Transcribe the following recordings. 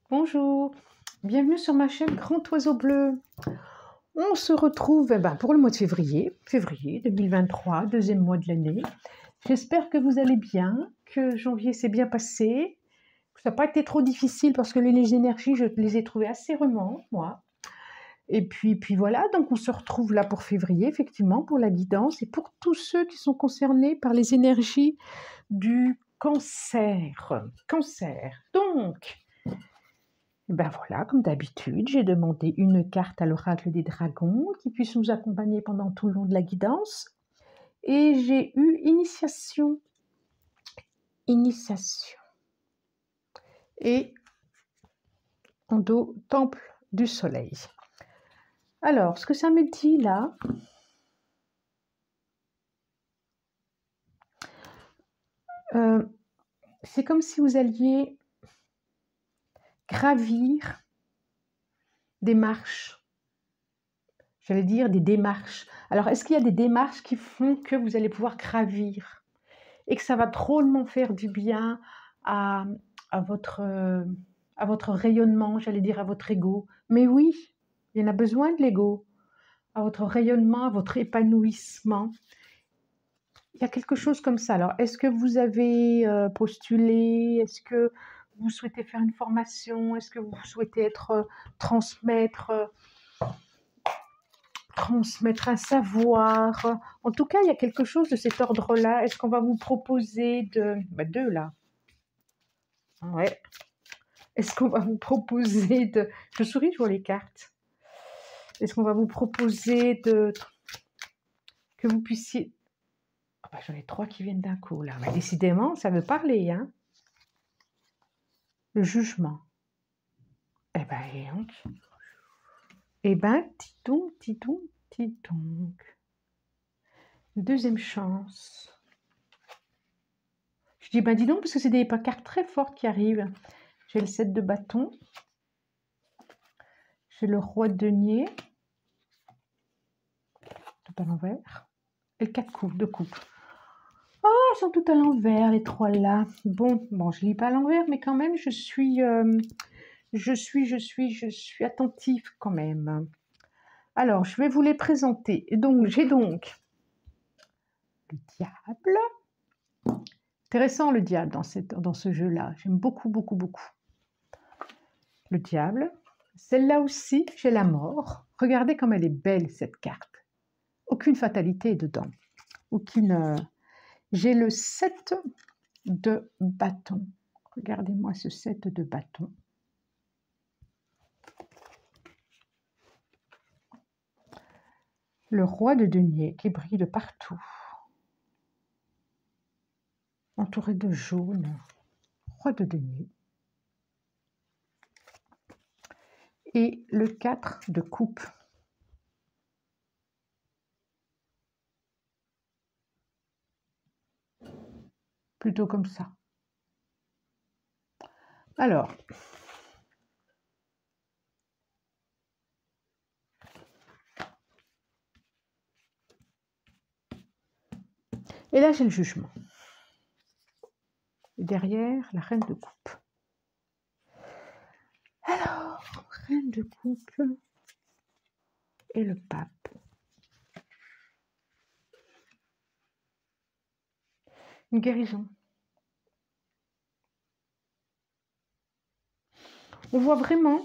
Bonjour, bienvenue sur ma chaîne Grand Oiseau Bleu. On se retrouve pour le mois de février 2023, deuxième mois de l'année. J'espère que vous allez bien, que janvier s'est bien passé, que ça n'a pas été trop difficile parce que les énergies, je les ai trouvées assez remontes, moi. Et puis voilà, donc on se retrouve là pour février, effectivement, pour la guidance et pour tous ceux qui sont concernés par les énergies du cancer. Donc, ben voilà, comme d'habitude, j'ai demandé une carte à l'oracle des dragons qui puisse nous accompagner pendant tout le long de la guidance. Et j'ai eu initiation. Et en dos, temple du soleil. Alors, ce que ça me dit là, c'est comme si vous alliez gravir des marches. J'allais dire des démarches. Alors, est-ce qu'il y a des démarches qui font que vous allez pouvoir gravir et que ça va drôlement faire du bien à votre rayonnement, j'allais dire à votre ego. Mais oui, il y en a besoin de l'ego, à votre rayonnement, à votre épanouissement. Il y a quelque chose comme ça. Alors, est-ce que vous avez postulé? Est-ce que vous souhaitez faire une formation? Est-ce que vous souhaitez être transmettre un savoir? En tout cas, il y a quelque chose de cet ordre-là. Est-ce qu'on va vous proposer deux là? Ouais. Est-ce qu'on va vous proposer de... Je souris, je vois les cartes. Est-ce qu'on va vous proposer que vous puissiez... Oh ben, j'en ai 3 qui viennent d'un coup, là. Mais décidément, ça veut parler, hein. Le jugement. Eh ben, dis donc. Deuxième chance. Je dis, ben dis donc, parce que c'est des cartes très fortes qui arrivent. J'ai le 7 de bâton. J'ai le roi de denier. Tout à l'envers. Et le 4 de coupe. Oh, ils sont tout à l'envers, les 3 là. Bon, je lis pas à l'envers, mais quand même, je suis attentive quand même. Alors, je vais vous les présenter. Donc, j'ai donc le diable. Intéressant le diable dans ce jeu-là. J'aime beaucoup. Le diable. Celle-là aussi, j'ai la mort. Regardez comme elle est belle, cette carte. Aucune fatalité dedans. J'ai le 7 de bâton. Regardez-moi ce 7 de bâton. Le roi de denier qui brille de partout. Entouré de jaune. Roi de denier. Et le 4 de coupe. Plutôt comme ça. Alors, et là j'ai le jugement. Et derrière, la reine de coupe. Alors, reine de coupe et le pape. Une guérison. On voit vraiment,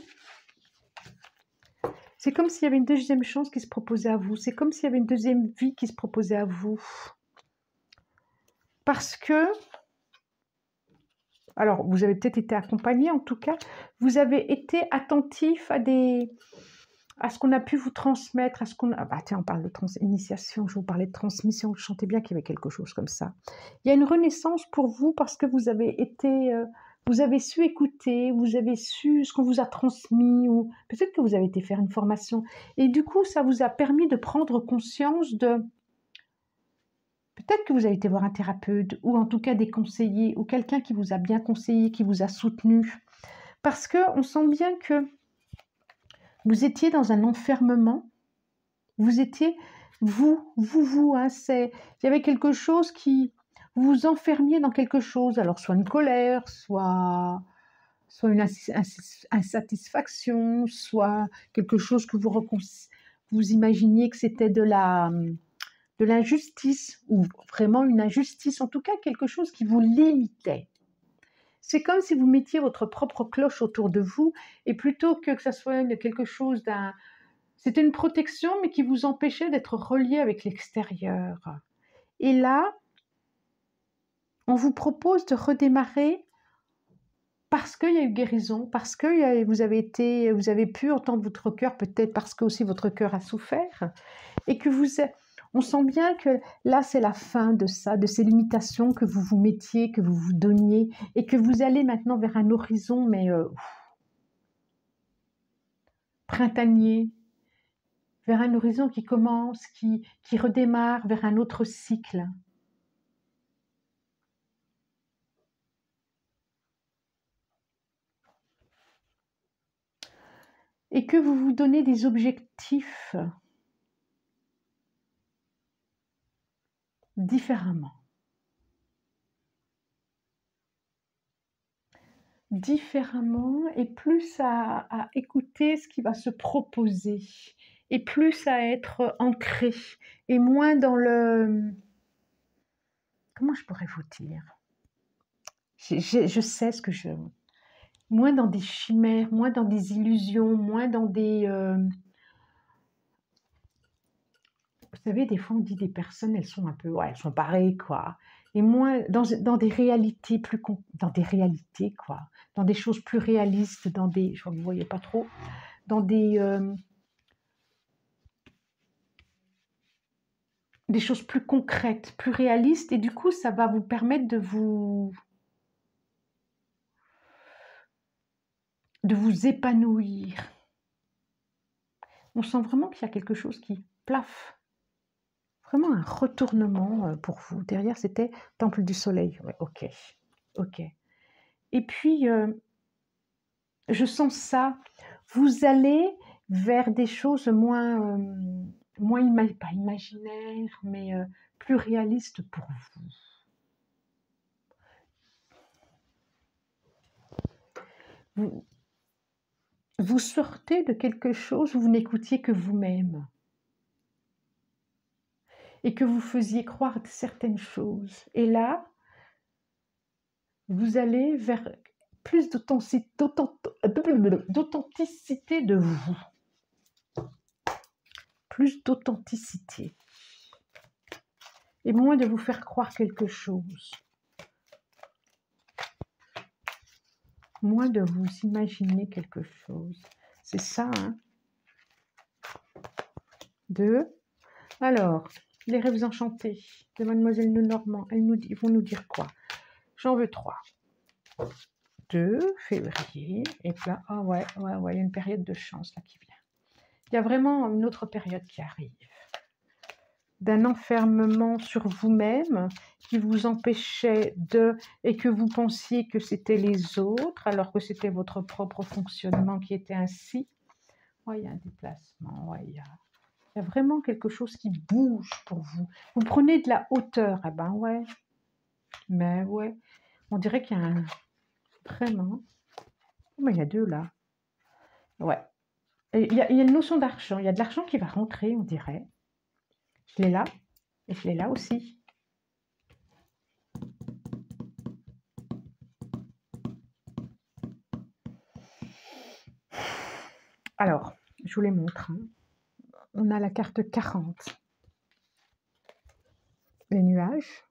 c'est comme s'il y avait une deuxième chance qui se proposait à vous. C'est comme s'il y avait une deuxième vie qui se proposait à vous. Parce que, alors vous avez peut-être été accompagné, en tout cas, vous avez été attentif à ce qu'on a pu vous transmettre, à ce qu'on a... Ah, tiens, on parle de initiation, je vous parlais de transmission, je sentais bien qu'il y avait quelque chose comme ça. Il y a une renaissance pour vous parce que vous avez été... vous avez su écouter, vous avez su ce qu'on vous a transmis, ou peut-être que vous avez été faire une formation. Et du coup, ça vous a permis de prendre conscience de... Peut-être que vous avez été voir un thérapeute, ou en tout cas des conseillers, ou quelqu'un qui vous a bien conseillé, qui vous a soutenu. Parce qu'on sent bien que vous étiez dans un enfermement. Vous étiez, hein, il y avait quelque chose qui... Vous vous enfermiez dans quelque chose, alors soit une colère, soit soit une insatisfaction, soit quelque chose que vous imaginiez que c'était de l'injustice, ou vraiment une injustice, en tout cas quelque chose qui vous limitait. C'est comme si vous mettiez votre propre cloche autour de vous, et plutôt que ça soit quelque chose c'était une protection, mais qui vous empêchait d'être relié avec l'extérieur. Et là, on vous propose de redémarrer parce qu'il y a eu guérison, parce que vous avez pu entendre votre cœur, peut-être parce que aussi votre cœur a souffert, et que on sent bien que là c'est la fin de ça, de ces limitations que vous vous mettiez, que vous vous donniez, et que vous allez maintenant vers un horizon, mais printanier, vers un horizon qui commence, qui redémarre vers un autre cycle. Et que vous vous donnez des objectifs différemment. Et plus à écouter ce qui va se proposer, et plus à être ancré, et moins dans le... Comment je pourrais vous dire? Je sais ce que je... Moins dans des chimères, moins dans des illusions, moins dans des... Vous savez, des fois on dit des personnes, elles sont un peu... Ouais, elles sont pareilles, quoi. Et moins dans des réalités dans des réalités, quoi. Dans des choses plus réalistes, dans des... Je vois que vous ne voyez pas trop. Dans des choses plus concrètes, plus réalistes. Et du coup, ça va vous permettre de vous épanouir. On sent vraiment qu'il y a quelque chose qui plaffe. Vraiment un retournement pour vous. Derrière, c'était Temple du Soleil. Ouais, ok. Et puis, je sens ça. Vous allez vers des choses moins pas imaginaires, mais plus réalistes pour vous. Vous sortez de quelque chose où vous n'écoutiez que vous-même. Et que vous faisiez croire certaines choses. Et là, vous allez vers plus d'authenticité de vous. Plus d'authenticité. Et moins de vous faire croire quelque chose. Moins de vous imaginer quelque chose. C'est ça, hein. 2. Alors, les rêves enchantés de Mademoiselle Lenormand, ils vont nous dire quoi? J'en veux 3. 2 février, et là, ah ouais, il y a une période de chance là qui vient. Il y a vraiment une autre période qui arrive. D'un enfermement sur vous-même qui vous empêchait et que vous pensiez que c'était les autres, alors que c'était votre propre fonctionnement qui était ainsi. Ouais, il y a un déplacement, ouais, il y a vraiment quelque chose qui bouge pour vous. Vous prenez de la hauteur, eh ben ouais. Mais ouais, on dirait qu'il y a un... Vraiment. Oh, mais il y a 2 là. Ouais. Il y a une notion d'argent. Il y a de l'argent qui va rentrer, on dirait. Je l'ai là. Et je l'ai là aussi. Alors, je vous les montre. Hein. On a la carte 40. Les nuages.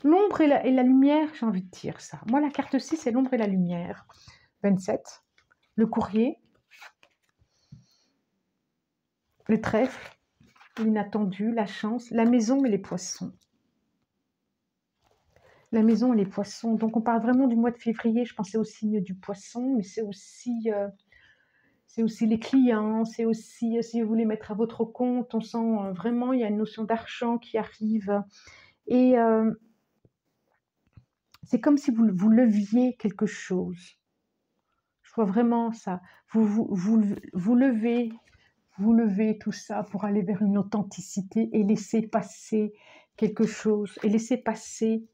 L'ombre et la lumière, j'ai envie de dire ça. Moi, la carte 6, c'est l'ombre et la lumière. 27. Le courrier. Le trèfle. L'inattendu, la chance. La maison et les poissons. La maison et les poissons. Donc, on parle vraiment du mois de février. Je pensais au signe du poisson, mais c'est aussi les clients. C'est aussi, si vous voulez mettre à votre compte, on sent vraiment, il y a une notion d'argent qui arrive. Et c'est comme si vous leviez quelque chose. Je vois vraiment ça. Vous levez tout ça pour aller vers une authenticité et laisser passer quelque chose. Et laisser passer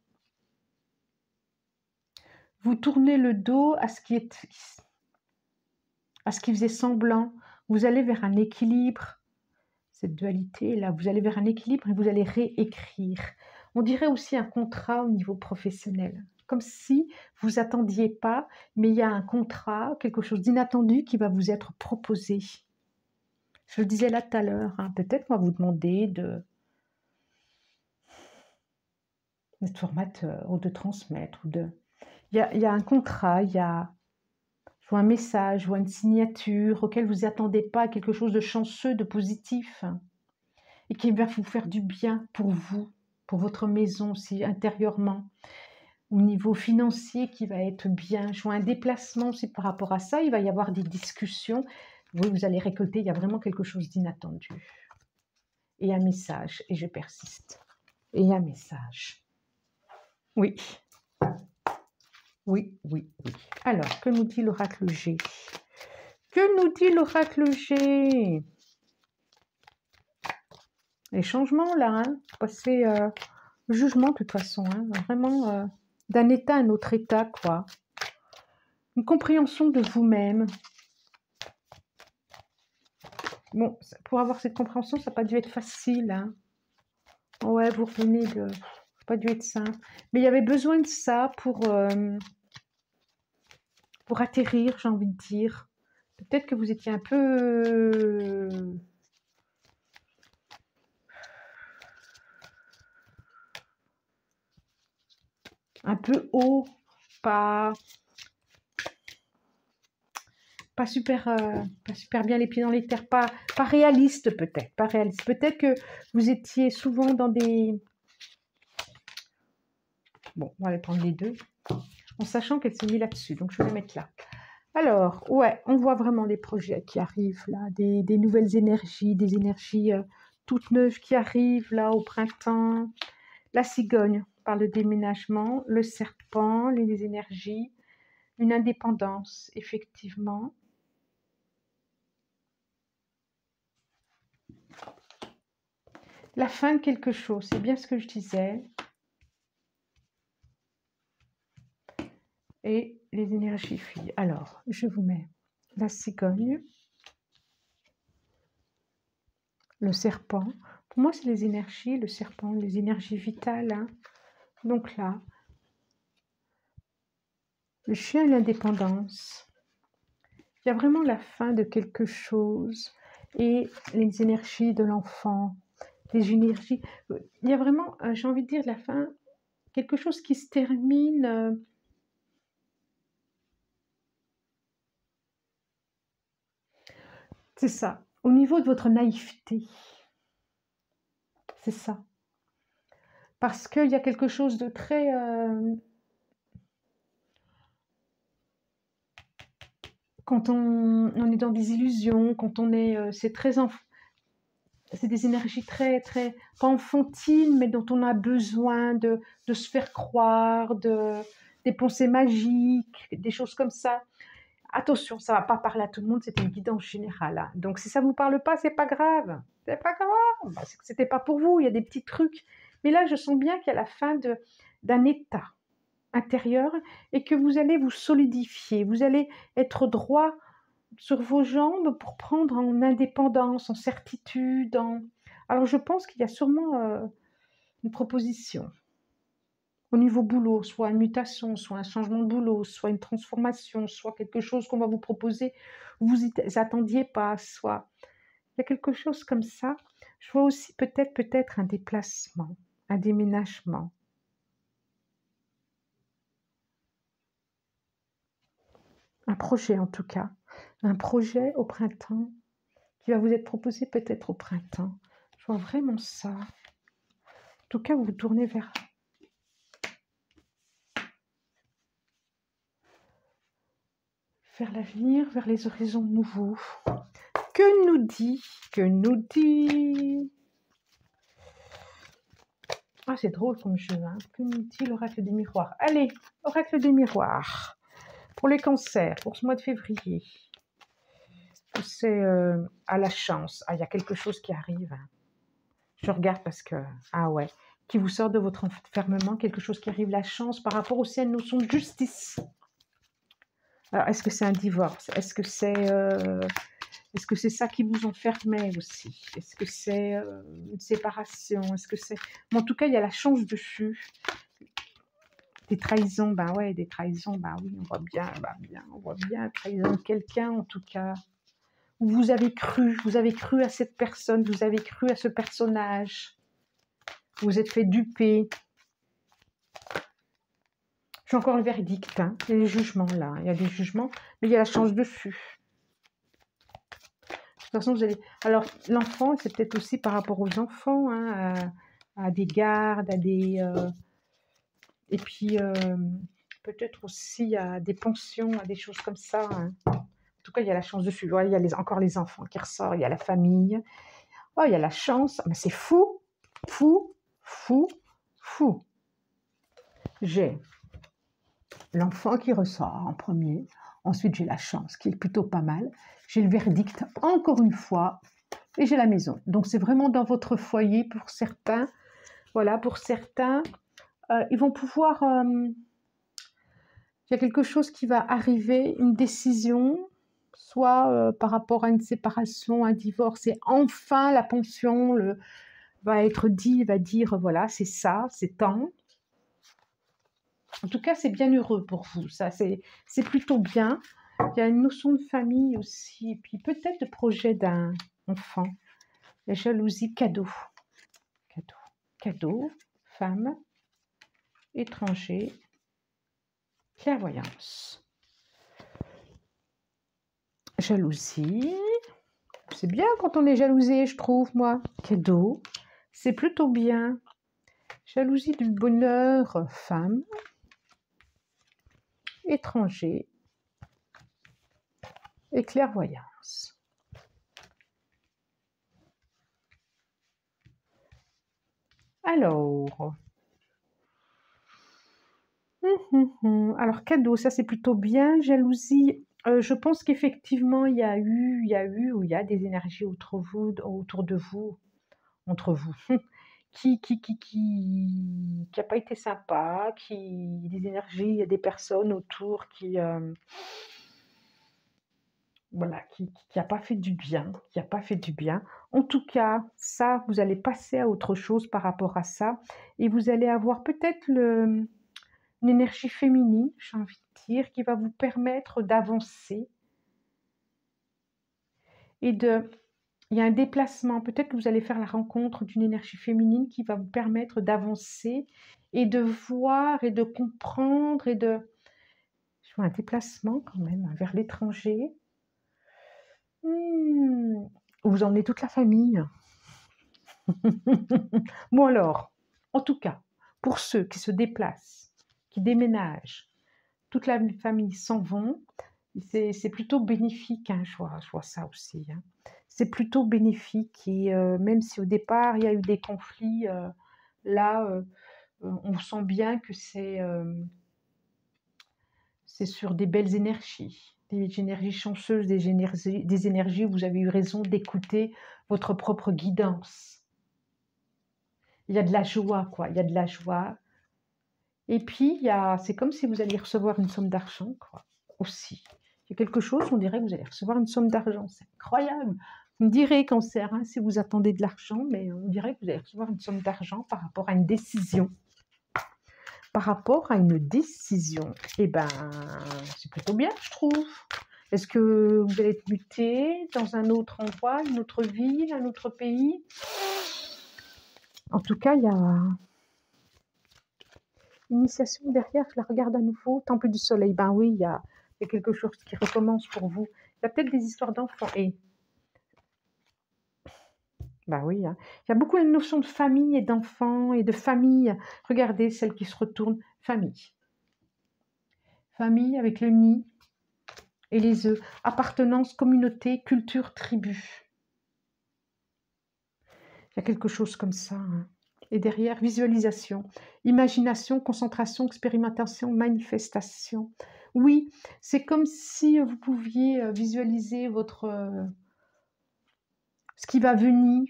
vous tournez le dos à ce qui faisait semblant. Vous allez vers un équilibre, cette dualité-là, vous allez vers un équilibre et vous allez réécrire. On dirait aussi un contrat au niveau professionnel, comme si vous attendiez pas, mais il y a un contrat, quelque chose d'inattendu qui va vous être proposé. Je le disais là tout à l'heure, hein, peut-être qu'on va vous demander d'être formateur ou de transmettre. Il y a un contrat, je vois un message, je vois une signature auquel vous attendez pas, quelque chose de chanceux, de positif, et qui va vous faire du bien pour vous, pour votre maison aussi, intérieurement. Au niveau financier qui va être bien. Je vois un déplacement aussi par rapport à ça. Il va y avoir des discussions. Oui, vous allez récolter, il y a vraiment quelque chose d'inattendu. Et un message, et je persiste. Et un message. Oui. Oui, oui, oui. Alors, que nous dit l'oracle G? Que nous dit l'oracle G? Les changements, là, hein, passer le jugement, de toute façon, hein, vraiment d'un état à un autre état, quoi. Une compréhension de vous-même. Bon, pour avoir cette compréhension, ça n'a pas dû être facile, hein. Ouais, vous revenez de... Ça n'a pas dû être simple. Mais il y avait besoin de ça pour atterrir, j'ai envie de dire. Peut-être que vous étiez un peu haut, pas super bien les pieds dans les terres, pas réaliste peut-être, pas réaliste. Peut-être que vous étiez souvent dans des... Bon, on va les prendre les deux, en sachant qu'elle s'est mise là-dessus, donc je vais les mettre là. Alors, ouais, on voit vraiment des projets qui arrivent là, des nouvelles énergies, des énergies toutes neuves qui arrivent là au printemps. La cigogne par le déménagement, le serpent, les énergies, une indépendance, effectivement. La fin de quelque chose, c'est bien ce que je disais. Et les énergies filles. Alors, je vous mets la cigogne, le serpent. Pour moi, c'est les énergies, le serpent, les énergies vitales. Hein. Donc là, le chien et l'indépendance. Il y a vraiment la fin de quelque chose et les énergies de l'enfant, les énergies. Il y a vraiment, j'ai envie de dire, la fin, quelque chose qui se termine. C'est ça, au niveau de votre naïveté. C'est ça. Parce qu'il y a quelque chose de très... quand on est dans des illusions, quand on est... c'est très... C'est des énergies très, très... pas enfantines, mais dont on a besoin de se faire croire, des pensées magiques, des choses comme ça. Attention, ça ne va pas parler à tout le monde, c'est une guidance générale. Hein. Donc si ça ne vous parle pas, c'est pas grave. C'est pas grave. Bah, c'est que c'était pas pour vous, il y a des petits trucs. Mais là, je sens bien qu'il y a la fin d'un état intérieur et que vous allez vous solidifier, vous allez être droit sur vos jambes pour prendre en indépendance, en certitude. Alors je pense qu'il y a sûrement une proposition au niveau boulot, soit une mutation, soit un changement de boulot, soit une transformation, soit quelque chose qu'on va vous proposer, vous n'y attendiez pas, soit il y a quelque chose comme ça. Je vois aussi peut-être un déplacement, un déménagement. Un projet en tout cas, un projet au printemps qui va vous être proposé peut-être au printemps. Je vois vraiment ça. En tout cas, vous vous tournez vers l'avenir, vers les horizons nouveaux. Que nous dit Ah, c'est drôle comme jeu, hein. Que nous dit l'oracle des miroirs? Allez, oracle des miroirs. Pour les cancers, pour ce mois de février. C'est à la chance. Ah, il y a quelque chose qui arrive. Hein. Je regarde parce que... Ah ouais. qui vous sort de votre enfermement, quelque chose qui arrive, la chance, par rapport aussi à une notion de justice. Alors, est-ce que c'est un divorce? Est-ce que c'est ça qui vous enfermait aussi? Est-ce que c'est une séparation? Est-ce que c'est... Mais en tout cas, il y a la chance dessus. Des trahisons, ben ouais, des trahisons, ben oui, on voit bien, on voit bien, trahison de quelqu'un en tout cas. Vous avez cru à cette personne, vous avez cru à ce personnage. Vous vous êtes fait duper. J'ai encore le verdict, hein. Il y a des jugements là, il y a des jugements, mais il y a la chance dessus. De toute façon, vous allez... Alors, l'enfant, c'est peut-être aussi par rapport aux enfants, hein, à des gardes, à des... Et puis, peut-être aussi à des pensions, à des choses comme ça. Hein. En tout cas, il y a la chance dessus. Ouais, il y a encore les enfants qui ressortent, il y a la famille. Oh, il y a la chance. Mais c'est fou, fou, fou, fou. J'ai l'enfant qui ressort en premier. Ensuite, j'ai la chance, qui est plutôt pas mal. J'ai le verdict, encore une fois. Et j'ai la maison. Donc, c'est vraiment dans votre foyer pour certains. Voilà, pour certains. Ils vont pouvoir... il y a quelque chose qui va arriver, une décision, soit par rapport à une séparation, un divorce, et enfin la pension va être dit, va dire, voilà, c'est ça, c'est tant. En tout cas, c'est bien heureux pour vous, ça, c'est plutôt bien. Il y a une notion de famille aussi, et puis peut-être de projet d'un enfant. La jalousie, cadeau. Cadeau. Cadeau, femme, étranger, clairvoyance. Jalousie. C'est bien quand on est jalousé, je trouve, moi. Cadeau. C'est plutôt bien. Jalousie du bonheur, femme. Étranger. Et clairvoyance. Alors. Alors, cadeau, ça c'est plutôt bien. Jalousie. Je pense qu'effectivement, il y a des énergies autour de vous, entre vous, qui a pas été sympa, des énergies, il y a des personnes autour voilà, qui a pas fait du bien, En tout cas, ça, vous allez passer à autre chose par rapport à ça, et vous allez avoir peut-être une énergie féminine, j'ai envie de dire, qui va vous permettre d'avancer et il y a un déplacement, peut-être que vous allez faire la rencontre d'une énergie féminine qui va vous permettre d'avancer et de voir et de comprendre Je vois un déplacement quand même vers l'étranger. Vous emmenez toute la famille. Bon alors, en tout cas, pour ceux qui se déplacent, qui déménagent, toute la famille s'en vont, c'est plutôt bénéfique, hein, je vois ça aussi. Hein. C'est plutôt bénéfique et même si au départ il y a eu des conflits, là on sent bien que c'est sur des belles énergies, des énergies chanceuses, des énergies où vous avez eu raison d'écouter votre propre guidance. Il y a de la joie, quoi, il y a de la joie. Et puis, c'est comme si vous alliez recevoir une somme d'argent, quoi, aussi. Il y a quelque chose, on dirait que vous allez recevoir une somme d'argent. C'est incroyable. Vous me direz, Cancer, hein, si vous attendez de l'argent, mais on dirait que vous allez recevoir une somme d'argent par rapport à une décision. Par rapport à une décision. Eh ben, c'est plutôt bien, je trouve. Est-ce que vous allez être muté dans un autre endroit, une autre ville, un autre pays? En tout cas, il y a... Initiation derrière, je la regarde à nouveau. Temple du soleil, ben oui, il y a quelque chose qui recommence pour vous. Il y a peut-être des histoires d'enfants. Et ben oui, hein. Il y a beaucoup une notion de famille et d'enfants et de famille. Regardez celle qui se retourne. Famille. Famille avec le nid et les œufs. Appartenance, communauté, culture, tribu. Il y a quelque chose comme ça. Hein. Et derrière, visualisation, imagination, concentration, expérimentation, manifestation. Oui, c'est comme si vous pouviez visualiser ce qui va venir,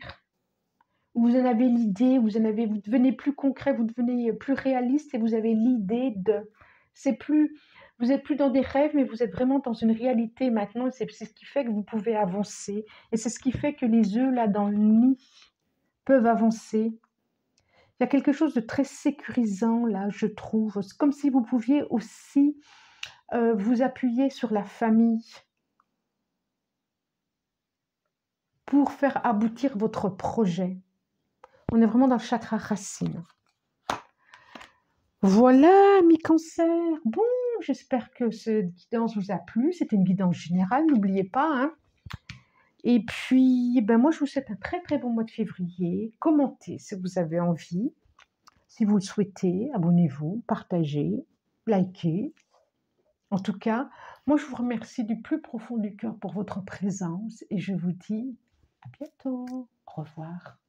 vous en avez l'idée, vous devenez plus concret, vous devenez plus réaliste et vous avez l'idée de. C'est plus, vous êtes plus dans des rêves, mais vous êtes vraiment dans une réalité maintenant. C'est ce qui fait que vous pouvez avancer et c'est ce qui fait que les œufs là dans le nid peuvent avancer. Il y a quelque chose de très sécurisant là, je trouve. C'est comme si vous pouviez aussi vous appuyer sur la famille pour faire aboutir votre projet. On est vraiment dans le chakra racine. Voilà, mes cancers. Bon, j'espère que cette guidance vous a plu. C'était une guidance générale, n'oubliez pas. Hein. Et puis, ben moi, je vous souhaite un très très bon mois de février. Commentez si vous avez envie. Si vous le souhaitez, abonnez-vous, partagez, likez. En tout cas, moi, je vous remercie du plus profond du cœur pour votre présence et je vous dis à bientôt. Au revoir.